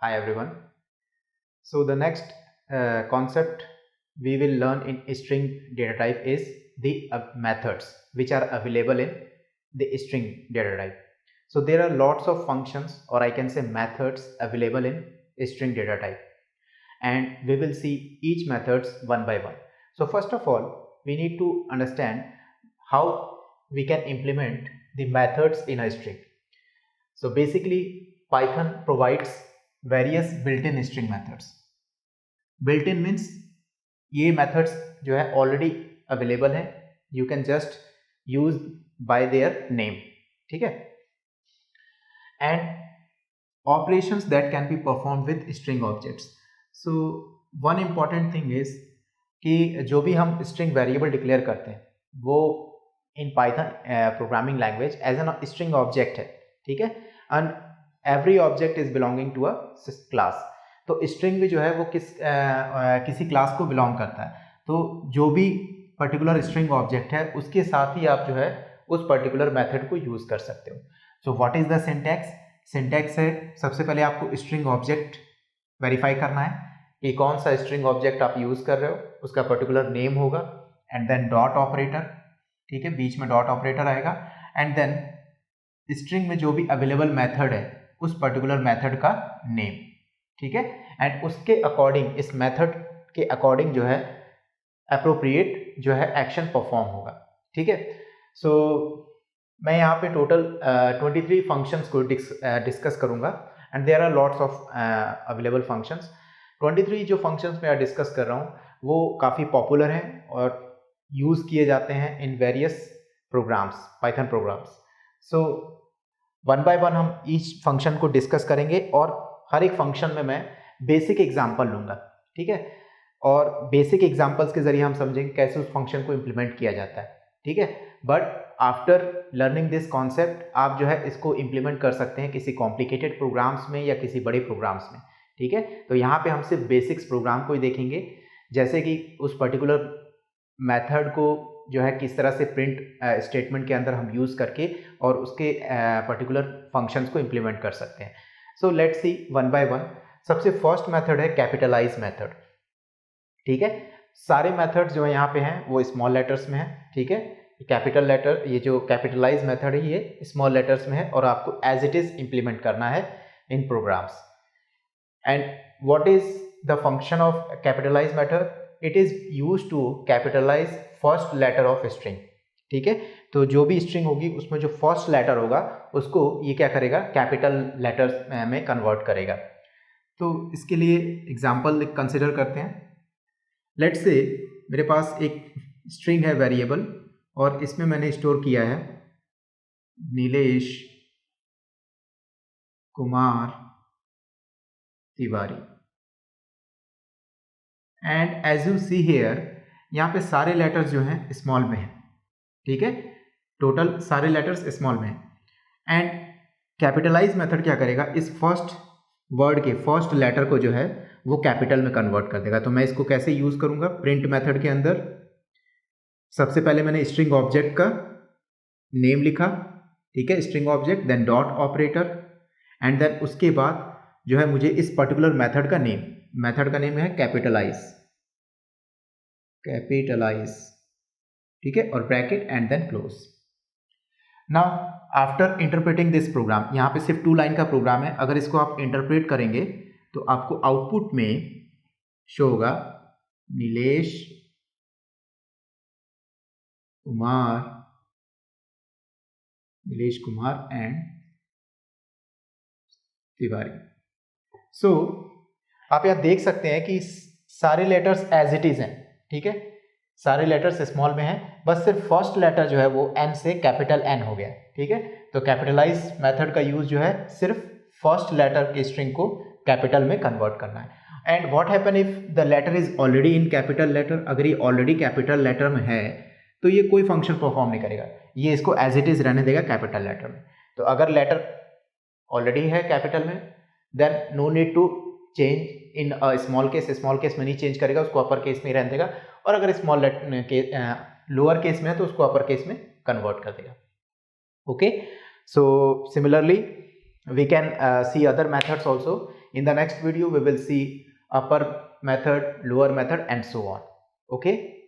Hi everyone. So the next concept we will learn in string data type is the methods which are available in the string data type. So there are lots of functions, or I can say methods, available in string data type, and we will see each methods one by one. So first of all, we need to understand how we can implement the methods in a string. So basically Python provides various built-in string methods. Built-in means ये methods जो है already available है, you can just use by their name, ठीक है, and operations that can be performed with string objects. So one important thing is कि जो भी हम string variable declare करते हैं वो in Python programming language as a string object है, ठीक है, and every object is belonging to a class. तो string भी जो है वो किसी क्लास को बिलोंग करता है, तो जो भी पर्टिकुलर स्ट्रिंग ऑब्जेक्ट है उसके साथ ही आप जो है उस पर्टिकुलर मेथड को यूज कर सकते हो. So what is the syntax? Syntax है, सबसे पहले आपको स्ट्रिंग ऑब्जेक्ट वेरीफाई करना है कि कौन सा स्ट्रिंग ऑब्जेक्ट आप यूज कर रहे हो, उसका पर्टिकुलर नेम होगा, एंड देन डॉट ऑपरेटर, ठीक है, बीच में डॉट ऑपरेटर आएगा, एंड देन स्ट्रिंग में जो भी अवेलेबल मेथड है उस पर्टिकुलर मेथड का नेम, ठीक है, एंड उसके अकॉर्डिंग, इस मेथड के अकॉर्डिंग जो है अप्रोप्रिएट जो है एक्शन परफॉर्म होगा, ठीक है. सो मैं यहाँ पे टोटल 23 फंक्शंस को डिस्कस करूँगा, and there are lots of available functions. 23 जो फंक्शंस मैं डिस्कस कर रहा हूँ वो काफ़ी पॉपुलर हैं और यूज़ किए जाते हैं in various programs, Python programs. So one by one हम ईच फंक्शन को डिस्कस करेंगे और हर एक फंक्शन में मैं बेसिक एग्जांपल लूँगा, ठीक है, और बेसिक एग्जांपल्स के जरिए हम समझेंगे कैसे उस फंक्शन को इम्प्लीमेंट किया जाता है, ठीक है. But after learning this concept आप जो है इसको इम्प्लीमेंट कर सकते हैं किसी कॉम्प्लिकेटेड प्रोग्राम्स में या किसी बड़े प्रोग्राम्स में, ठीक है. तो यहाँ पे हम सिर्फ बेसिक्स प्रोग्राम को ही देखेंगे, जैसे कि उस पर्टिकुलर मेथड को जो है किस तरह से प्रिंट स्टेटमेंट के अंदर हम यूज़ करके और उसके पर्टिकुलर फंक्शंस को इम्प्लीमेंट कर सकते हैं. So let's see one by one. सबसे फर्स्ट मेथड है कैपिटलाइज मेथड, ठीक है. सारे मेथड्स जो है यहाँ पे हैं वो स्मॉल लेटर्स में है, ठीक है. कैपिटल लेटर, ये जो कैपिटलाइज मेथड है ये स्मॉल लेटर्स में है और आपको एज इट इज इम्प्लीमेंट करना है in programs. And what is the function of capitalize method? It is used to capitalize first letter of string, ठीक है. तो जो भी स्ट्रिंग होगी उसमें जो फर्स्ट लेटर होगा उसको ये क्या करेगा, कैपिटल लेटर्स में कन्वर्ट करेगा. तो इसके लिए एग्जांपल कंसिडर करते हैं. लेट्स से मेरे पास एक स्ट्रिंग है वेरिएबल और इसमें मैंने स्टोर किया है Nilesh Kumar Tiwari, and as you see here यहाँ पे सारे लेटर्स जो हैं स्मॉल में हैं, ठीक है, टोटल सारे लेटर्स स्मॉल में हैं. एंड कैपिटलाइज मेथड क्या करेगा, इस फर्स्ट वर्ड के फर्स्ट लेटर को जो है वो कैपिटल में कन्वर्ट कर देगा. तो मैं इसको कैसे यूज करूंगा, प्रिंट मेथड के अंदर सबसे पहले मैंने स्ट्रिंग ऑब्जेक्ट का नेम लिखा, ठीक है, string object, then dot operator, and then उसके बाद जो है मुझे इस पर्टिकुलर मेथड का नेम है कैपिटलाइज, ठीक है, और bracket and then close. Now after interpreting this program, यहाँ पे सिर्फ 2 लाइन का प्रोग्राम है, अगर इसको आप इंटरप्रेट करेंगे तो आपको आउटपुट में शो होगा नीलेश कुमार एंड तिवारी. सो आप यहाँ देख सकते हैं कि सारे लेटर्स एज इट इज हैं, ठीक है, सारे लेटर्स स्मॉल में हैं, बस सिर्फ फर्स्ट लेटर जो है वो एन से कैपिटल एन हो गया, ठीक है. तो कैपिटलाइज मेथड का यूज जो है सिर्फ फर्स्ट लेटर के स्ट्रिंग को कैपिटल में कन्वर्ट करना है. And what happen if the letter is already in capital letter? अगर ये ऑलरेडी कैपिटल लेटर में है तो ये कोई फंक्शन परफॉर्म नहीं करेगा, ये इसको एज इट इज रहने देगा कैपिटल लेटर में. तो अगर लेटर ऑलरेडी है कैपिटल में then no need to change in small case में नहीं चेंज करेगा, उसको अपर केस में रहने देगा, और अगर स्मॉल के लोअर केस में है तो उसको अपर केस में कन्वर्ट कर देगा. Okay. So similarly We can see other methods also. In the next video we will see upper method, lower method, and so on. Okay.